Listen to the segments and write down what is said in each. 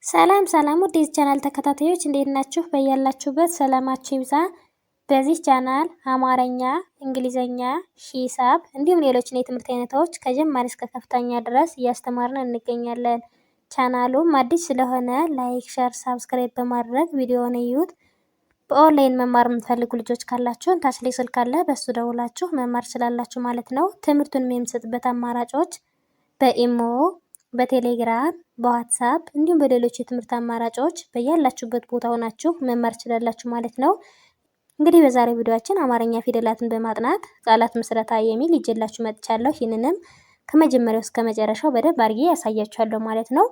ሰላም ሰላም ውድ የዚህ ቻናል ተከታታዮች እንዴት ናችሁ? በያላችሁበት ሰላማችሁ ይብዛ። በዚህ ቻናል አማርኛ፣ እንግሊዘኛ፣ ሂሳብ እንዲሁም ሌሎችን የትምህርት አይነቶች ከጀማሪ እስከ ከፍተኛ ድረስ እያስተማርን እንገኛለን። ቻናሉም አዲስ ስለሆነ ላይክ፣ ሼር፣ ሳብስክራይብ በማድረግ ቪዲዮውን እዩት። በኦንላይን መማር የምትፈልጉ ልጆች ካላችሁ ታች ላይ ስልክ አለ፣ በሱ ደውላችሁ መማር ትችላላችሁ ማለት ነው። ትምህርቱን የምንሰጥበት አማራጮች በኢሞ፣ በቴሌግራም፣ በዋትስአፕ እንዲሁም በሌሎች የትምህርት አማራጮች በያላችሁበት ቦታ ሆናችሁ መማር ትችላላችሁ ማለት ነው። እንግዲህ በዛሬው ቪዲዮአችን አማርኛ ፊደላትን በማጥናት ቃላት ምስረታ የሚል ይዤላችሁ መጥቻለሁ። ይህንንም ከመጀመሪያው እስከ መጨረሻው በደንብ አድርጌ ያሳያችኋለሁ ማለት ነው።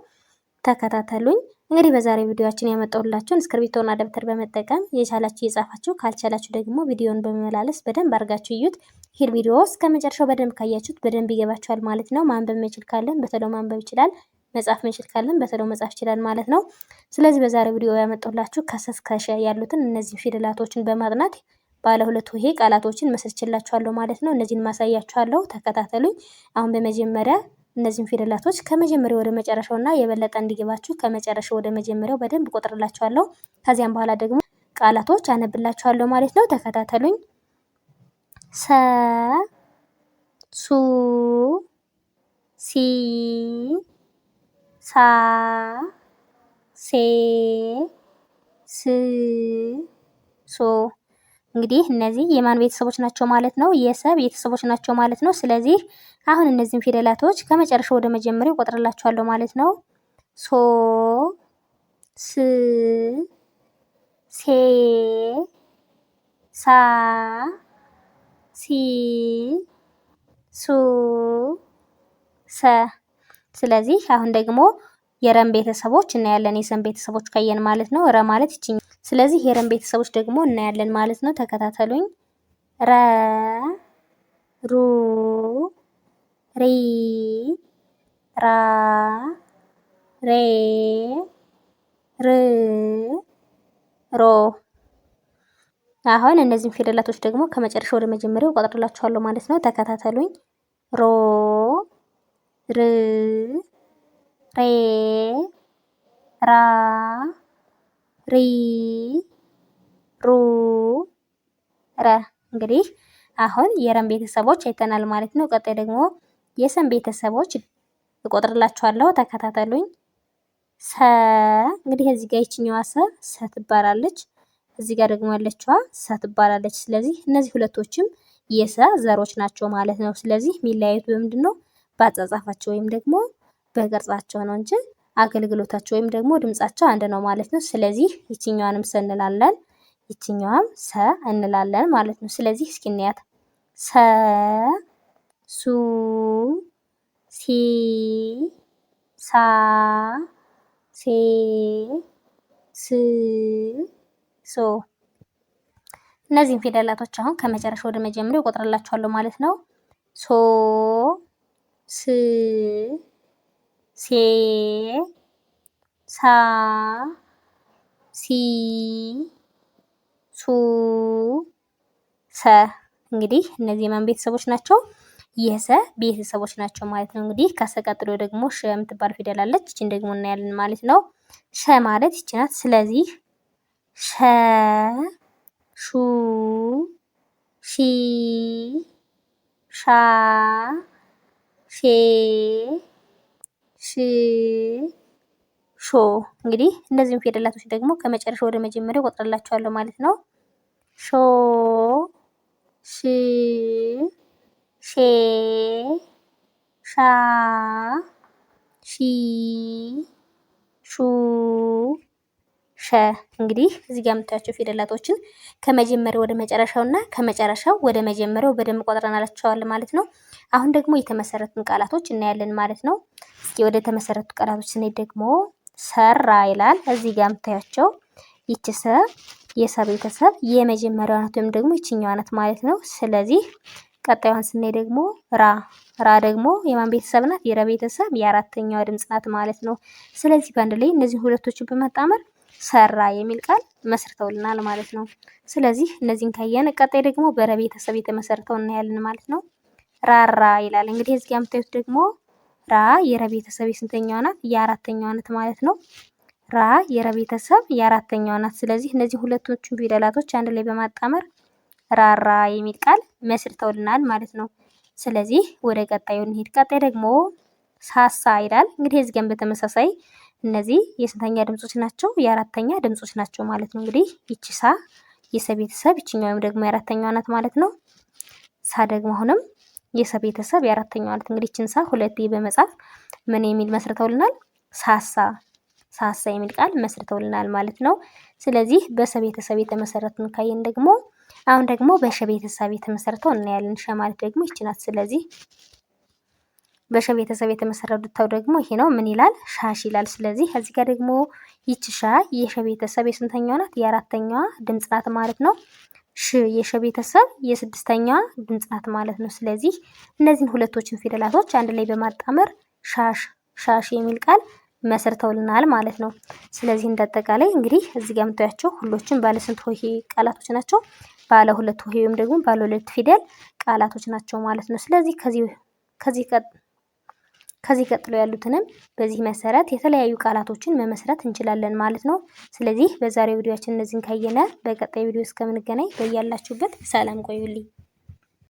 ተከታተሉኝ። እንግዲህ በዛሬው ቪዲዮአችን ያመጣሁላችሁን እስክሪብቶና ደብተር በመጠቀም የቻላችሁ እየጻፋችሁ ካልቻላችሁ ደግሞ ቪዲዮውን በመመላለስ በደንብ አድርጋችሁ እዩት። ይህ ቪዲዮ እስከ መጨረሻው በደንብ ካያችሁት በደንብ ይገባችኋል ማለት ነው። ማንበብ መቻል ካለን በተለው ማንበብ ይችላል፣ መጻፍ መቻል ካለን በተለው መጻፍ ይችላል ማለት ነው። ስለዚህ በዛሬው ቪዲዮ ያመጣሁላችሁ ከሰ እስከ ሸ ያሉትን እነዚህ ፊደላቶችን በማጥናት ባለ ሁለት ሆሄ ቃላቶችን መስርችላችኋለሁ ማለት ነው። እነዚህን ማሳያችኋለሁ። ተከታተሉኝ። አሁን በመጀመሪያ እነዚህን ፊደላቶች ከመጀመሪያው ወደ መጨረሻውና የበለጠ እንዲገባችሁ ከመጨረሻው ወደ መጀመሪያው በደንብ ቆጥርላችኋለሁ። ከዚያም በኋላ ደግሞ ቃላቶች አነብላችኋለሁ ማለት ነው። ተከታተሉኝ። ሰ፣ ሱ፣ ሲ፣ ሳ፣ ሴ፣ ስ፣ ሶ። እንግዲህ እነዚህ የማን ቤተሰቦች ናቸው ማለት ነው? የሰ ቤተሰቦች ናቸው ማለት ነው። ስለዚህ አሁን እነዚህን ፊደላቶች ከመጨረሻው ወደ መጀመሪያው ቆጥርላችኋለሁ ማለት ነው። ሶ፣ ስ፣ ሴ፣ ሳ፣ ሲ፣ ሱ፣ ሰ። ስለዚህ አሁን ደግሞ የረም ቤተሰቦች እናያለን። የሰም ቤተሰቦች ካየን ማለት ነው። ረ ማለት ይችኛል። ስለዚህ የረም ቤተሰቦች ደግሞ እናያለን ማለት ነው። ተከታተሉኝ። ረ፣ ሩ፣ ሪ፣ ራ፣ ሬ፣ ር፣ ሮ። አሁን እነዚህን ፊደላቶች ደግሞ ከመጨረሻው ወደ መጀመሪያው እቆጥርላችኋለሁ ማለት ነው። ተከታተሉኝ። ሮ፣ ር፣ ሬ፣ ራ፣ ሪ፣ ሩ፣ ረ። እንግዲህ አሁን የረም ቤተሰቦች አይተናል ማለት ነው። ቀጣይ ደግሞ የሰም ቤተሰቦች እቆጥርላችኋለሁ። ተከታተሉኝ። ሰ፣ እንግዲህ እዚህ ጋር ይችኛዋ ሰ ትባላለች። እዚህ ጋር ደግሞ ያለችዋ ሰ ትባላለች። ስለዚህ እነዚህ ሁለቶችም የሰ ዘሮች ናቸው ማለት ነው። ስለዚህ የሚለያዩት በምንድን ነው? በአጻጻፋቸው ወይም ደግሞ በቅርጻቸው ነው እንጂ አገልግሎታቸው ወይም ደግሞ ድምጻቸው አንድ ነው ማለት ነው። ስለዚህ ይችኛዋንም ሰ እንላለን፣ ይችኛዋም ሰ እንላለን ማለት ነው። ስለዚህ እስኪ እንያት። ሰ፣ ሱ፣ ሲ፣ ሳ፣ ሴ፣ ስ፣ ሶ። እነዚህን ፊደላቶች አሁን ከመጨረሻው ወደ መጀመሪያው እቆጥርላችኋለሁ ማለት ነው። ሶ፣ ስ፣ ሴ፣ ሳ፣ ሲ፣ ሱ፣ ሰ። እንግዲህ እነዚህ የማን ቤተሰቦች ናቸው? የሰ ቤተሰቦች ናቸው ማለት ነው። እንግዲህ ከሰ ቀጥሎ ደግሞ ሸ የምትባል ፊደል አለች። እቺን ደግሞ እናያለን ማለት ነው። ሸ ማለት ይቺ ናት። ስለዚህ ሸ፣ ሹ፣ ሺ፣ ሻ፣ ሼ፣ ሽ፣ ሾ። እንግዲህ እነዚህን ፊደላቶች ደግሞ ከመጨረሻው ወደ መጀመሪያው እቆጥርላችኋለሁ ማለት ነው። ሾ፣ ሽ፣ ሼ፣ ሻ፣ ሺ፣ ሹ፣ ሸ። እንግዲህ እዚህ ጋር የምታያቸው ፊደላቶችን ከመጀመሪያው ወደ መጨረሻውና ከመጨረሻው ወደ መጀመሪያው በደንብ ቆጥረናላቸዋለን ማለት ነው። አሁን ደግሞ የተመሰረቱን ቃላቶች እናያለን ማለት ነው። እስኪ ወደ ተመሰረቱ ቃላቶች ስንሄድ ደግሞ ሰራ ይላል። እዚህ ጋር የምታያቸው ይቺ ሰ የሰ ቤተሰብ የመጀመሪያዋ ናት ወይም ደግሞ ይችኛዋ ናት ማለት ነው። ስለዚህ ቀጣዩን ስናይ ደግሞ ራ፣ ራ ደግሞ የማን ቤተሰብ ናት? የረ ቤተሰብ የአራተኛዋ ድምጽ ናት ማለት ነው። ስለዚህ በአንድ ላይ እነዚህ ሁለቶችን በመጣመር ሰራ የሚል ቃል መስርተውልናል ማለት ነው። ስለዚህ እነዚህን ካየን ቀጣይ ደግሞ በረ ቤተሰብ የተመሰረተው እናያለን ማለት ነው። ራራ ይላል። እንግዲህ እዚህ ጋር የምታዩት ደግሞ ራ የረ ቤተሰብ የስንተኛዋ ናት? የአራተኛዋ ናት ማለት ነው። ራ የረ ቤተሰብ የአራተኛዋ ናት። ስለዚህ እነዚህ ሁለቶቹን ፊደላቶች አንድ ላይ በማጣመር ራራ የሚል ቃል መስርተውልናል ማለት ነው። ስለዚህ ወደ ቀጣዩ እንሂድ። ቀጣይ ደግሞ ሳሳ ይላል። እንግዲህ እዚህ ጋር በተመሳሳይ እነዚህ የስንተኛ ድምጾች ናቸው? የአራተኛ ድምጾች ናቸው ማለት ነው። እንግዲህ ይቺ ሳ የሰ ቤተሰብ ይችኛውም ደግሞ የአራተኛዋ ናት ማለት ነው። ሳ ደግሞ አሁንም የሰ ቤተሰብ የአራተኛዋ ናት። እንግዲህ ይችን ሳ ሁለቴ በመጻፍ ምን የሚል መስርተውልናል? ሳሳ ሳሳ የሚል ቃል መስርተውልናል ማለት ነው። ስለዚህ በሰ ቤተሰብ የተመሰረቱን ካየን ደግሞ አሁን ደግሞ በሸ ቤተሰብ የተመሰረተው እናያለን። ሸ ማለት ደግሞ ይች ናት። ስለዚህ በሸ ቤተሰብ የተመሰረተው ደግሞ ይሄ ነው። ምን ይላል? ሻሽ ይላል። ስለዚህ እዚህ ጋር ደግሞ ይች ሻ የሸ ቤተሰብ የስንተኛዋ ናት? የአራተኛዋ ድምጽ ናት ማለት ነው። ሽ የሸ ቤተሰብ የስድስተኛዋ ድምጽ ናት ማለት ነው። ስለዚህ እነዚህን ሁለቶችን ፊደላቶች አንድ ላይ በማጣመር ሻሽ ሻሽ የሚል ቃል መስርተውልናል ማለት ነው። ስለዚህ እንዳጠቃላይ እንግዲህ እዚህ ጋር የምታያቸው ሁሎችም ባለ ስንት ሆሄ ቃላቶች ናቸው? ባለ ሁለት ሆሄ ወይም ደግሞ ባለ ሁለት ፊደል ቃላቶች ናቸው ማለት ነው። ስለዚህ ከዚህ ቀጥሎ ያሉትንም በዚህ መሰረት የተለያዩ ቃላቶችን መመስረት እንችላለን ማለት ነው። ስለዚህ በዛሬው ቪዲዮአችን እነዚህን ካየነ በቀጣይ ቪዲዮ እስከምንገናኝ በያላችሁበት ሰላም ቆዩልኝ።